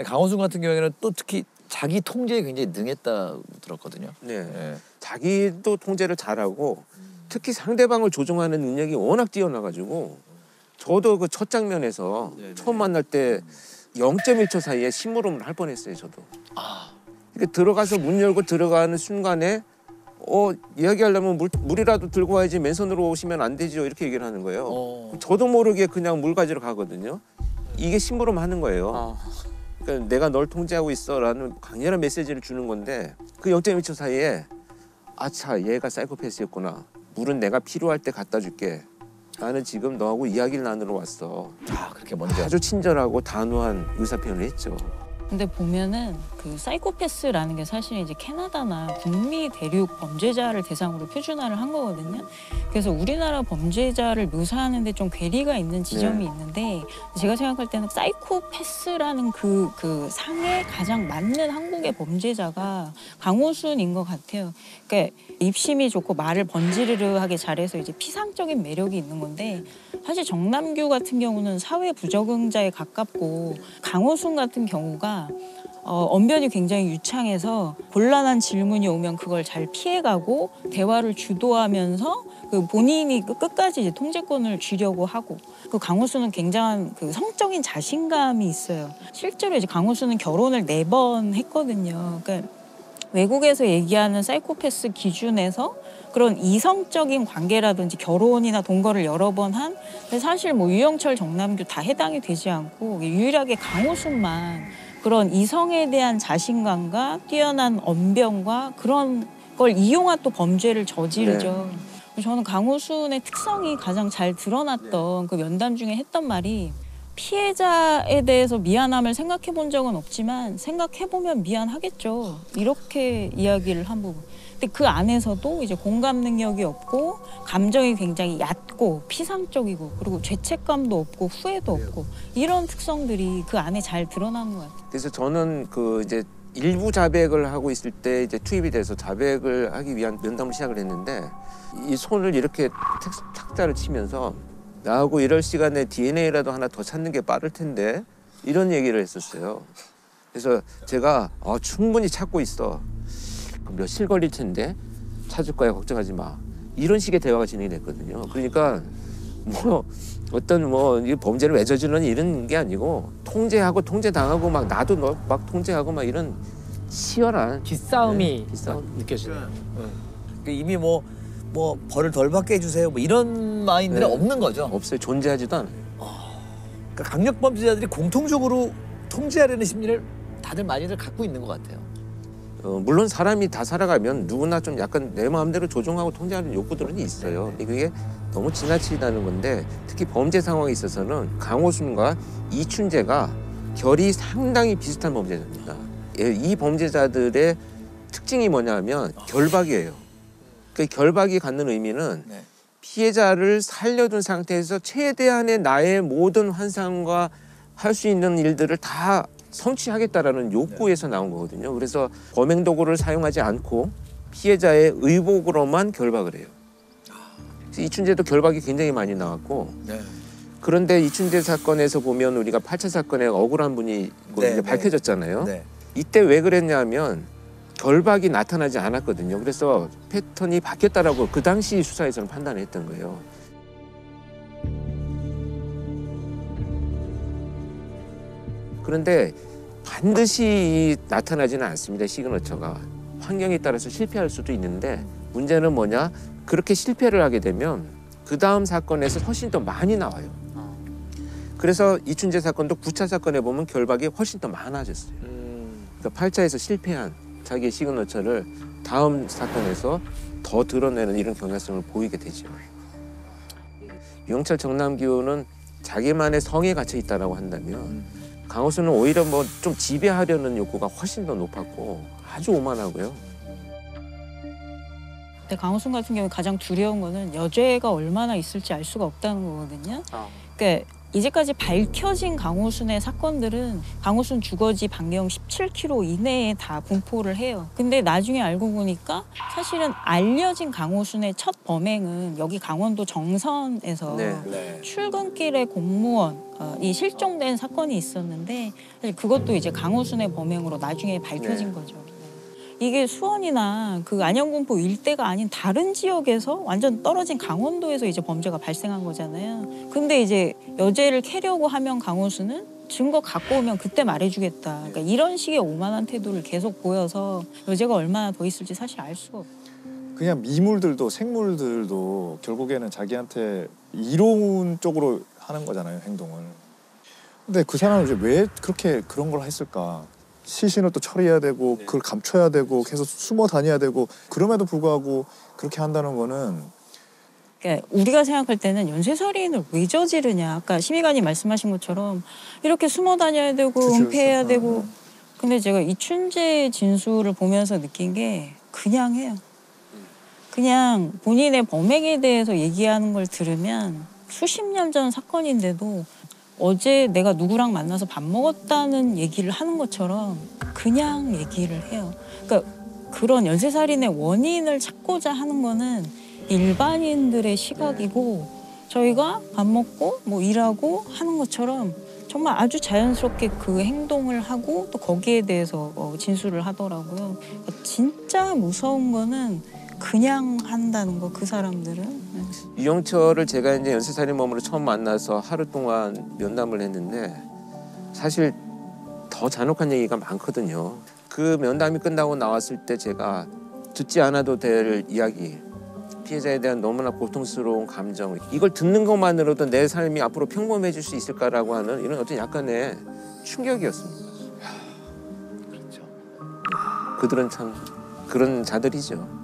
강호순 같은 경우에는 또 특히 자기 통제에 굉장히 능했다고 들었거든요. 네. 네. 자기도 통제를 잘하고 특히 상대방을 조종하는 능력이 워낙 뛰어나가지고 저도 그 첫 장면에서 처음 만날 때 0.1초 사이에 심부름을 할 뻔했어요. 저도. 이렇게 들어가서 문 열고 들어가는 순간에 이야기하려면 물이라도 들고 와야지 맨손으로 오시면 안 되죠. 이렇게 얘기를 하는 거예요. 저도 모르게 그냥 물 가지러 가거든요. 이게 심부름 하는 거예요. 그러니까 내가 널 통제하고 있어라는 강렬한 메시지를 주는 건데 그 0.1초 사이에 아차 얘가 사이코패스였구나. 물은 내가 필요할 때 갖다 줄게. 나는 지금 너하고 이야기를 나누러 왔어. 그렇게 먼저 아주 친절하고 단호한 의사표현을 했죠. 근데 보면은 그 사이코패스라는 게 사실 이제 캐나다나 북미 대륙 범죄자를 대상으로 표준화를 한 거거든요. 그래서 우리나라 범죄자를 묘사하는데 좀 괴리가 있는 지점이 있는데 제가 생각할 때는 사이코패스라는 그 상에 가장 맞는 한국의 범죄자가 강호순인 것 같아요. 그러니까 입심이 좋고 말을 번지르르하게 잘해서 이제 피상적인 매력이 있는 건데 사실 정남규 같은 경우는 사회 부적응자에 가깝고 강호순 같은 경우가 언변이 굉장히 유창해서 곤란한 질문이 오면 그걸 잘 피해가고 대화를 주도하면서 그 본인이 끝까지 이제 통제권을 쥐려고 하고 그 강호순은 굉장한 그 성적인 자신감이 있어요. 실제로 이제 강호순은 결혼을 4번 했거든요. 그러니까 외국에서 얘기하는 사이코패스 기준에서 그런 이성적인 관계라든지 결혼이나 동거를 여러 번 한 사실 뭐 유영철, 정남규 다 해당이 되지 않고 유일하게 강호순만 그런 이성에 대한 자신감과 뛰어난 언변과 그런 걸 이용한 또 범죄를 저지르죠. 저는 강호순의 특성이 가장 잘 드러났던 그 면담 중에 했던 말이 피해자에 대해서 미안함을 생각해 본 적은 없지만 생각해 보면 미안하겠죠. 이렇게 이야기를 한 부분. 근데 그 안에서도 이제 공감 능력이 없고 감정이 굉장히 얕고 피상적이고 그리고 죄책감도 없고 후회도 없고 이런 특성들이 그 안에 잘 드러나는 것 같아요. 그래서 저는 그 이제 일부 자백을 하고 있을 때 이제 투입이 돼서 자백을 하기 위한 면담을 시작을 했는데 이 손을 이렇게 탁자를 치면서 나하고 이럴 시간에 DNA라도 하나 더 찾는 게 빠를 텐데 이런 얘기를 했었어요. 그래서 제가 충분히 찾고 있어. 며칠 걸릴 텐데 찾을 거야 걱정하지 마. 이런 식의 대화가 진행이 됐거든요. 그러니까 뭐 어떤 이 범죄를 왜 저지르는 이런 게 아니고 통제하고 통제당하고 막 나도 너 막 통제하고 막 이런 치열한 기싸움이 느껴지네요. 이미 뭐 벌을 덜 받게 해주세요. 뭐 이런 마인드는 없는 거죠. 없어요. 존재하지도 않아요. 그러니까 강력 범죄자들이 공통적으로 통제하려는 심리를 다들 많이들 갖고 있는 것 같아요. 물론 사람이 다 살아가면 누구나 좀 약간 내 마음대로 조종하고 통제하는 욕구들은 있어요. 근데 그게 너무 지나치다는 건데 특히 범죄 상황에 있어서는 강호순과 이춘재가 결이 상당히 비슷한 범죄자입니다. 이 범죄자들의 특징이 뭐냐면 결박이에요. 그 결박이 갖는 의미는 피해자를 살려둔 상태에서 최대한의 나의 모든 환상과 할 수 있는 일들을 다 성취하겠다라는 욕구에서 나온 거거든요. 그래서 범행 도구를 사용하지 않고 피해자의 의복으로만 결박을 해요. 이춘재도 결박이 굉장히 많이 나왔고 그런데 이춘재 사건에서 보면 우리가 8차 사건에 억울한 분이 이제 밝혀졌잖아요. 이때 왜 그랬냐면 결박이 나타나지 않았거든요. 그래서 패턴이 바뀌었다라고 그 당시 수사에서는 판단했던 거예요. 그런데 반드시 나타나지는 않습니다. 시그너처가. 환경에 따라서 실패할 수도 있는데 문제는 뭐냐? 그렇게 실패를 하게 되면 그 다음 사건에서 훨씬 더 많이 나와요. 그래서 이춘재 사건도 9차 사건에 보면 결박이 훨씬 더 많아졌어요. 그러니까 8차에서 실패한 자기의 시그너처를 다음 사건에서 더 드러내는 이런 경향성을 보이게 되죠. 유영철, 정남규는 자기만의 성에 갇혀 있다라고 한다면 강호순은 오히려 좀 지배하려는 욕구가 훨씬 더 높았고 아주 오만하고요. 근데 강호순 같은 경우에 가장 두려운 거는 여죄가 얼마나 있을지 알 수가 없다는 거거든요. 그러니까 이제까지 밝혀진 강호순의 사건들은 강호순 주거지 반경 17km 이내에 다 분포를 해요. 근데 나중에 알고 보니까 사실은 알려진 강호순의 첫 범행은 여기 강원도 정선에서 네. 출근길에 공무원이 실종된 사건이 있었는데 사실 그것도 이제 강호순의 범행으로 나중에 밝혀진 네. 거죠. 이게 수원이나 그 안양군포 일대가 아닌 다른 지역에서 완전 떨어진 강원도에서 이제 범죄가 발생한 거잖아요. 근데 이제 여죄를 캐려고 하면 강호수는 증거 갖고 오면 그때 말해주겠다. 그러니까 이런 식의 오만한 태도를 계속 보여서 여죄가 얼마나 더 있을지 사실 알 수가 없어요. 그냥 미물들도 생물들도 결국에는 자기한테 이로운 쪽으로 하는 거잖아요, 행동을. 근데 그 사람은 이제 왜 그렇게 그런 걸 했을까? 시신을 또 처리해야 되고 그걸 감춰야 되고 계속 숨어 다녀야 되고 그럼에도 불구하고 그렇게 한다는 거는 그러니까 우리가 생각할 때는 연쇄살인을 왜 저지르냐. 아까 심의관이 말씀하신 것처럼 이렇게 숨어 다녀야 되고 은폐해야 되고. 근데 제가 이춘재 진술을 보면서 느낀 게 그냥 해요. 그냥 본인의 범행에 대해서 얘기하는 걸 들으면 수십 년 전 사건인데도 어제 내가 누구랑 만나서 밥 먹었다는 얘기를 하는 것처럼 그냥 얘기를 해요. 그러니까 그런 연쇄살인의 원인을 찾고자 하는 거는 일반인들의 시각이고 저희가 밥 먹고 뭐 일하고 하는 것처럼 정말 아주 자연스럽게 그 행동을 하고 또 거기에 대해서 진술을 하더라고요. 그러니까 진짜 무서운 거는 그냥 한다는 거, 그 사람들은. 유영철을 제가 이제 연쇄살인범으로 처음 만나서 하루 동안 면담을 했는데 사실 더 잔혹한 얘기가 많거든요. 그 면담이 끝나고 나왔을 때 제가 듣지 않아도 될 이야기, 피해자에 대한 너무나 고통스러운 감정, 이걸 듣는 것만으로도 내 삶이 앞으로 평범해질 수 있을까라고 하는 이런 어떤 약간의 충격이었습니다. 그렇죠. 그들은 참 그런 자들이죠.